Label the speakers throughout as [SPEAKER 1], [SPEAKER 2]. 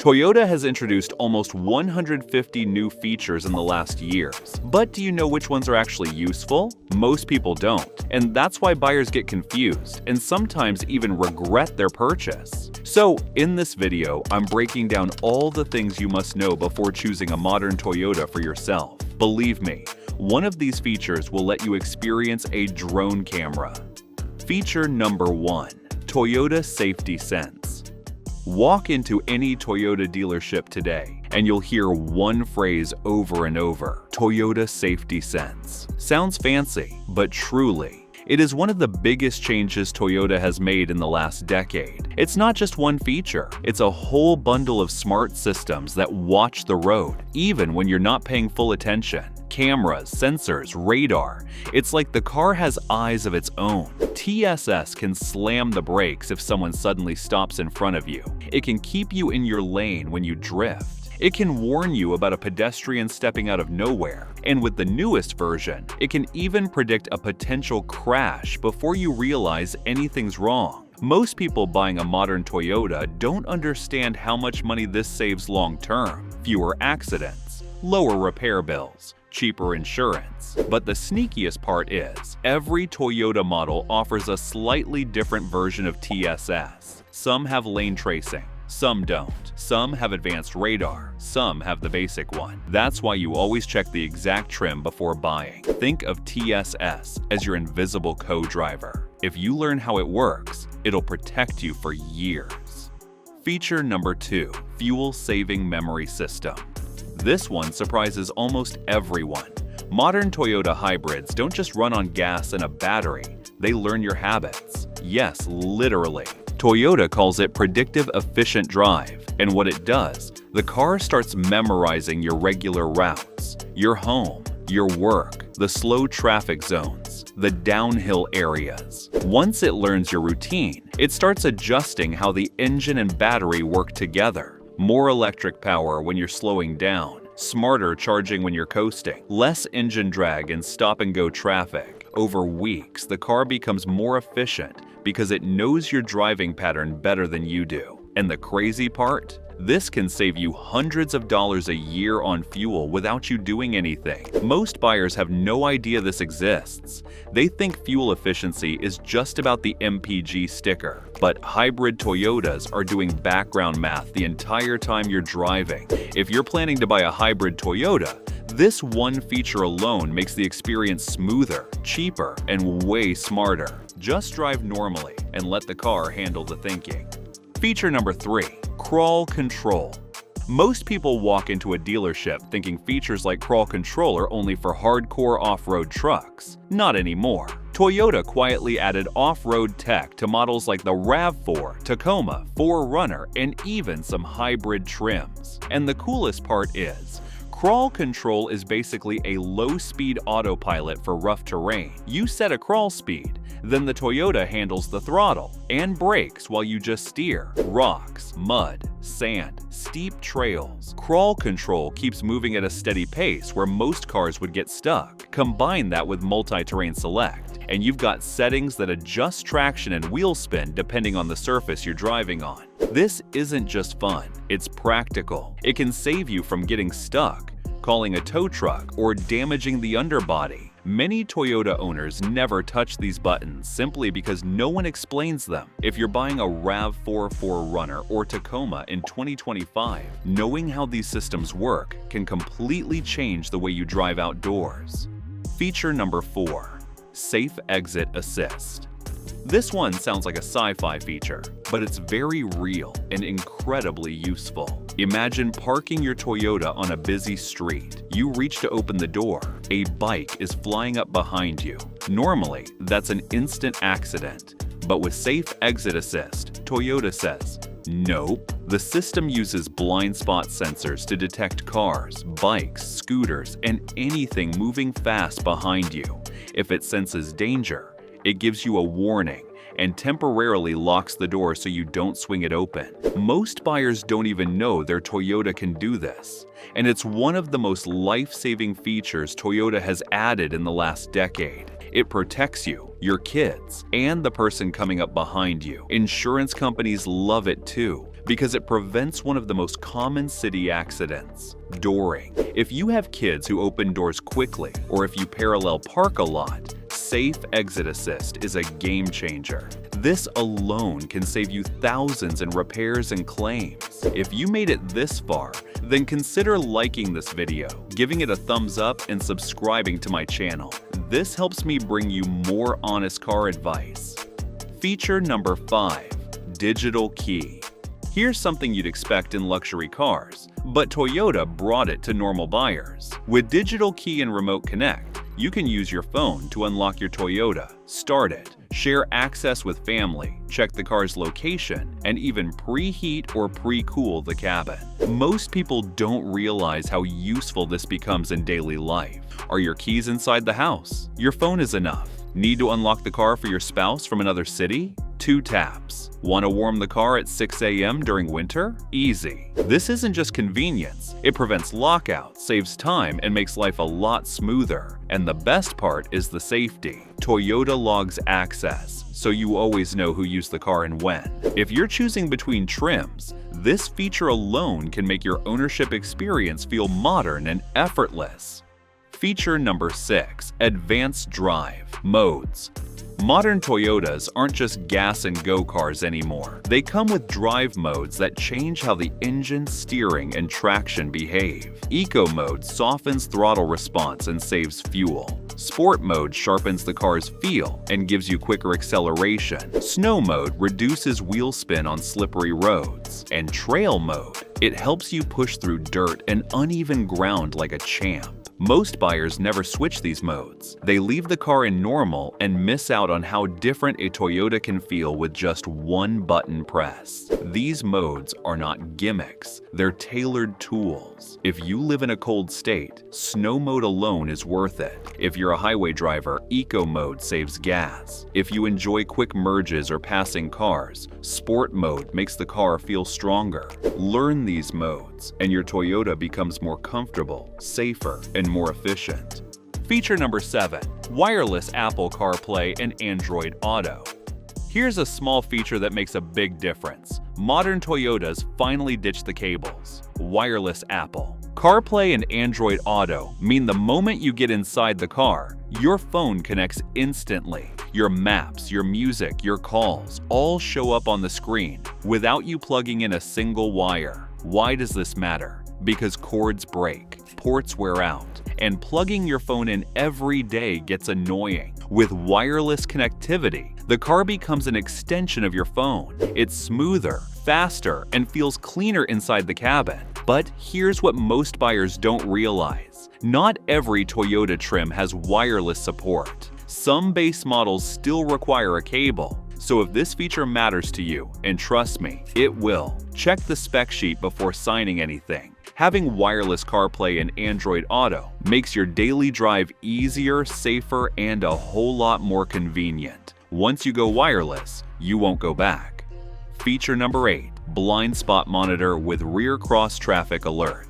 [SPEAKER 1] Toyota has introduced almost 150 new features in the last years. But do you know which ones are actually useful? Most people don't, and that's why buyers get confused and sometimes even regret their purchase. So, in this video, I'm breaking down all the things you must know before choosing a modern Toyota for yourself. Believe me, one of these features will let you experience a drone camera. Feature number 1. Toyota Safety Sense. Walk into any Toyota dealership today, and you'll hear one phrase over and over: Toyota Safety Sense. Sounds fancy, but truly, it is one of the biggest changes Toyota has made in the last decade. It's not just one feature, it's a whole bundle of smart systems that watch the road, even when you're not paying full attention. Cameras, sensors, radar. It's like the car has eyes of its own. TSS can slam the brakes if someone suddenly stops in front of you. It can keep you in your lane when you drift. It can warn you about a pedestrian stepping out of nowhere. And with the newest version, it can even predict a potential crash before you realize anything's wrong. Most people buying a modern Toyota don't understand how much money this saves long-term. Fewer accidents, lower repair bills, cheaper insurance. But the sneakiest part is, every Toyota model offers a slightly different version of TSS. Some have lane tracing, some don't. Some have advanced radar, some have the basic one. That's why you always check the exact trim before buying. Think of TSS as your invisible co-driver. If you learn how it works, it'll protect you for years. Feature number 2. Fuel-saving memory system. This one surprises almost everyone. Modern Toyota hybrids don't just run on gas and a battery, they learn your habits. Yes, literally. Toyota calls it predictive efficient drive, and what it does, the car starts memorizing your regular routes, your home, your work, the slow traffic zones, the downhill areas. Once it learns your routine, it starts adjusting how the engine and battery work together. More electric power when you're slowing down, smarter charging when you're coasting, less engine drag in stop-and-go traffic. Over weeks, the car becomes more efficient because it knows your driving pattern better than you do. And the crazy part? This can save you hundreds of dollars a year on fuel without you doing anything. Most buyers have no idea this exists. They think fuel efficiency is just about the MPG sticker. But hybrid Toyotas are doing background math the entire time you're driving. If you're planning to buy a hybrid Toyota, this one feature alone makes the experience smoother, cheaper, and way smarter. Just drive normally and let the car handle the thinking. Feature number 3. Crawl Control. Most people walk into a dealership thinking features like crawl control are only for hardcore off-road trucks. Not anymore. Toyota quietly added off-road tech to models like the RAV4, Tacoma, 4Runner, and even some hybrid trims. And the coolest part is, crawl control is basically a low-speed autopilot for rough terrain. You set a crawl speed, then the Toyota handles the throttle and brakes while you just steer. Rocks, mud, sand, steep trails. Crawl control keeps moving at a steady pace where most cars would get stuck. Combine that with multi-terrain select, and you've got settings that adjust traction and wheel spin depending on the surface you're driving on. This isn't just fun, it's practical. It can save you from getting stuck, calling a tow truck, or damaging the underbody. Many Toyota owners never touch these buttons simply because no one explains them. If you're buying a RAV4 4Runner or Tacoma in 2025, knowing how these systems work can completely change the way you drive outdoors. Feature number 4. Safe Exit Assist. This one sounds like a sci-fi feature, but it's very real and incredibly useful. Imagine parking your Toyota on a busy street. You reach to open the door. A bike is flying up behind you. Normally, that's an instant accident. But with Safe Exit Assist, Toyota says, nope. The system uses blind spot sensors to detect cars, bikes, scooters, and anything moving fast behind you. If it senses danger, it gives you a warning and temporarily locks the door so you don't swing it open. Most buyers don't even know their Toyota can do this, and it's one of the most life-saving features Toyota has added in the last decade. It protects you, your kids, and the person coming up behind you. Insurance companies love it too, because it prevents one of the most common city accidents: dooring. If you have kids who open doors quickly, or if you parallel park a lot, Safe Exit Assist is a game changer. This alone can save you thousands in repairs and claims. If you made it this far, then consider liking this video, giving it a thumbs up, and subscribing to my channel. This helps me bring you more honest car advice. Feature number 5. Digital Key. Here's something you'd expect in luxury cars, but Toyota brought it to normal buyers. With Digital Key and Remote Connect, you can use your phone to unlock your Toyota, start it, share access with family, check the car's location, and even preheat or pre-cool the cabin. Most people don't realize how useful this becomes in daily life. Are your keys inside the house? Your phone is enough. Need to unlock the car for your spouse from another city? 2 taps. Want to warm the car at 6 a.m. during winter? Easy. This isn't just convenience. It prevents lockouts, saves time, and makes life a lot smoother. And the best part is the safety. Toyota logs access, so you always know who used the car and when. If you're choosing between trims, this feature alone can make your ownership experience feel modern and effortless. Feature number 6. Advanced Drive Modes. Modern Toyotas aren't just gas and go cars anymore. They come with drive modes that change how the engine, steering, and traction behave. Eco Mode softens throttle response and saves fuel. Sport Mode sharpens the car's feel and gives you quicker acceleration. Snow Mode reduces wheel spin on slippery roads. And Trail Mode, it helps you push through dirt and uneven ground like a champ. Most buyers never switch these modes. They leave the car in normal and miss out on how different a Toyota can feel with just one button press. These modes are not gimmicks, they're tailored tools. If you live in a cold state, Snow Mode alone is worth it. If you're a highway driver, Eco Mode saves gas. If you enjoy quick merges or passing cars, Sport Mode makes the car feel stronger. Learn these modes, and your Toyota becomes more comfortable, safer, and more efficient. Feature number 7. Wireless Apple CarPlay and Android Auto. Here's a small feature that makes a big difference. Modern Toyotas finally ditched the cables. Wireless Apple CarPlay and Android Auto mean the moment you get inside the car, your phone connects instantly. Your maps, your music, your calls all show up on the screen without you plugging in a single wire. Why does this matter? Because cords break, ports wear out, and plugging your phone in every day gets annoying. With wireless connectivity, the car becomes an extension of your phone. It's smoother, faster, and feels cleaner inside the cabin. But here's what most buyers don't realize. Not every Toyota trim has wireless support. Some base models still require a cable. So if this feature matters to you, and trust me, it will, check the spec sheet before signing anything. Having wireless CarPlay and Android Auto makes your daily drive easier, safer, and a whole lot more convenient. Once you go wireless, you won't go back. Feature number 8. Blind Spot Monitor with Rear Cross Traffic Alert.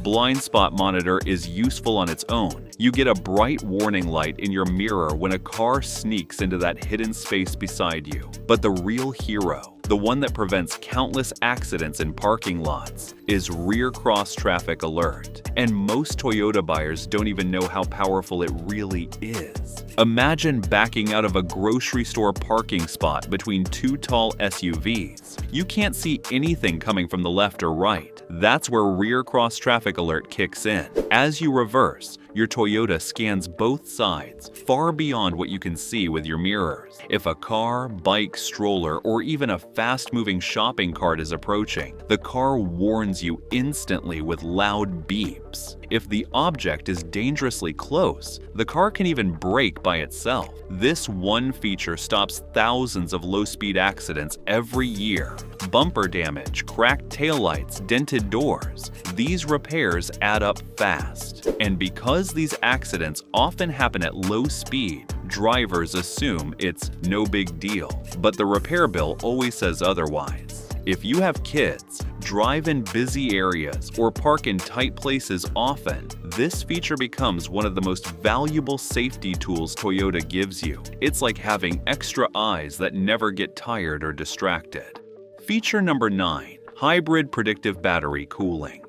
[SPEAKER 1] Blind Spot Monitor is useful on its own. You get a bright warning light in your mirror when a car sneaks into that hidden space beside you. But the real hero, the one that prevents countless accidents in parking lots, is Rear Cross Traffic Alert. And most Toyota buyers don't even know how powerful it really is. Imagine backing out of a grocery store parking spot between 2 tall SUVs. You can't see anything coming from the left or right. That's where Rear Cross Traffic Alert kicks in. As you reverse, your Toyota scans both sides, far beyond what you can see with your mirrors. If a car, bike, stroller, or even a fast-moving shopping cart is approaching, the car warns you instantly with loud beeps. If the object is dangerously close, the car can even brake by itself. This one feature stops thousands of low-speed accidents every year. Bumper damage, cracked taillights, dented doors. These repairs add up fast. And because these accidents often happen at low speed, drivers assume it's no big deal. But the repair bill always says otherwise. If you have kids, drive in busy areas, or park in tight places often, this feature becomes one of the most valuable safety tools Toyota gives you. It's like having extra eyes that never get tired or distracted. Feature number 9. Hybrid predictive battery cooling.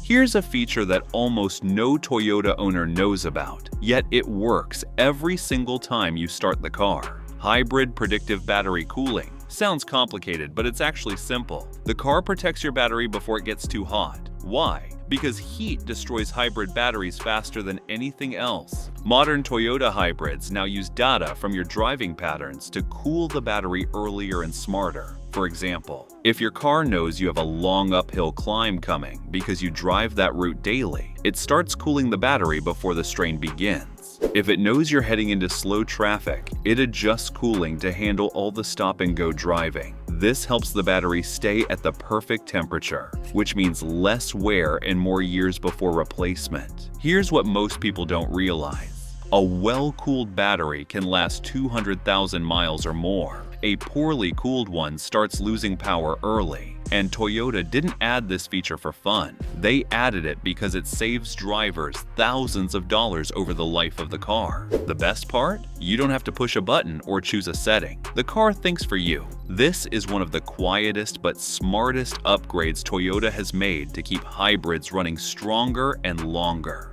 [SPEAKER 1] Here's a feature that almost no Toyota owner knows about, yet it works every single time you start the car. Hybrid predictive battery cooling. Sounds complicated, but it's actually simple. The car protects your battery before it gets too hot. Why? Because heat destroys hybrid batteries faster than anything else. Modern Toyota hybrids now use data from your driving patterns to cool the battery earlier and smarter. For example, if your car knows you have a long uphill climb coming because you drive that route daily, it starts cooling the battery before the strain begins. If it knows you're heading into slow traffic, it adjusts cooling to handle all the stop-and-go driving. This helps the battery stay at the perfect temperature, which means less wear and more years before replacement. Here's what most people don't realize. A well-cooled battery can last 200,000 miles or more. A poorly cooled one starts losing power early. And Toyota didn't add this feature for fun. They added it because it saves drivers thousands of dollars over the life of the car. The best part? You don't have to push a button or choose a setting. The car thinks for you. This is one of the quietest but smartest upgrades Toyota has made to keep hybrids running stronger and longer.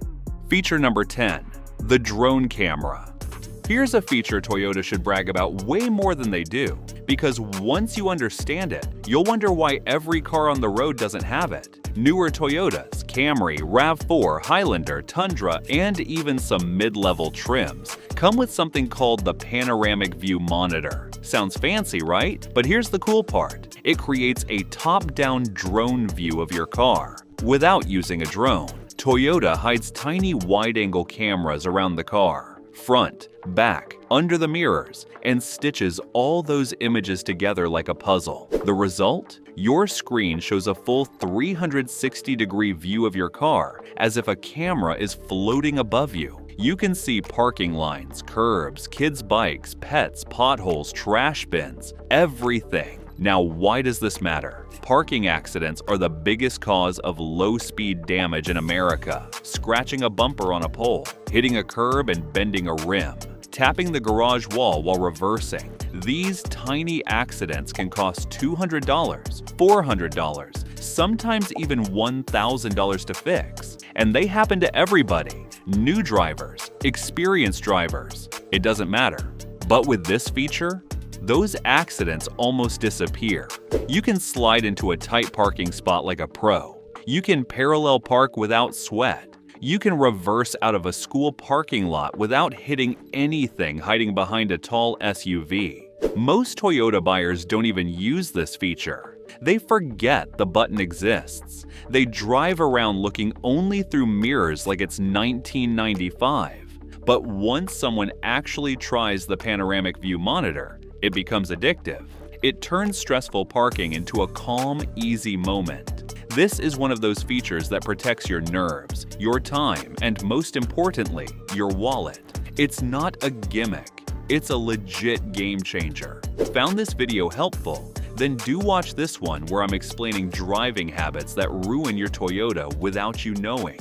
[SPEAKER 1] Feature number 10. The drone camera. Here's a feature Toyota should brag about way more than they do, because once you understand it, you'll wonder why every car on the road doesn't have it. Newer Toyotas, Camry, RAV4, Highlander, Tundra, and even some mid-level trims come with something called the Panoramic View Monitor. Sounds fancy, right? But here's the cool part. It creates a top-down drone view of your car without using a drone. Toyota hides tiny wide-angle cameras around the car, front, back, under the mirrors, and stitches all those images together like a puzzle. The result? Your screen shows a full 360-degree view of your car, as if a camera is floating above you. You can see parking lines, curbs, kids' bikes, pets, potholes, trash bins, everything. Now, why does this matter? Parking accidents are the biggest cause of low-speed damage in America. Scratching a bumper on a pole, hitting a curb and bending a rim, tapping the garage wall while reversing. These tiny accidents can cost $200, $400, sometimes even $1,000 to fix. And they happen to everybody. New drivers, experienced drivers. It doesn't matter. But with this feature, those accidents almost disappear. You can slide into a tight parking spot like a pro. You can parallel park without sweat. You can reverse out of a school parking lot without hitting anything hiding behind a tall SUV. Most Toyota buyers don't even use this feature. They forget the button exists. They drive around looking only through mirrors like it's 1995. But once someone actually tries the Panoramic View Monitor, it becomes addictive. It turns stressful parking into a calm, easy moment. This is one of those features that protects your nerves, your time, and most importantly, your wallet. It's not a gimmick. It's a legit game changer. Found this video helpful? Then do watch this one where I'm explaining driving habits that ruin your Toyota without you knowing.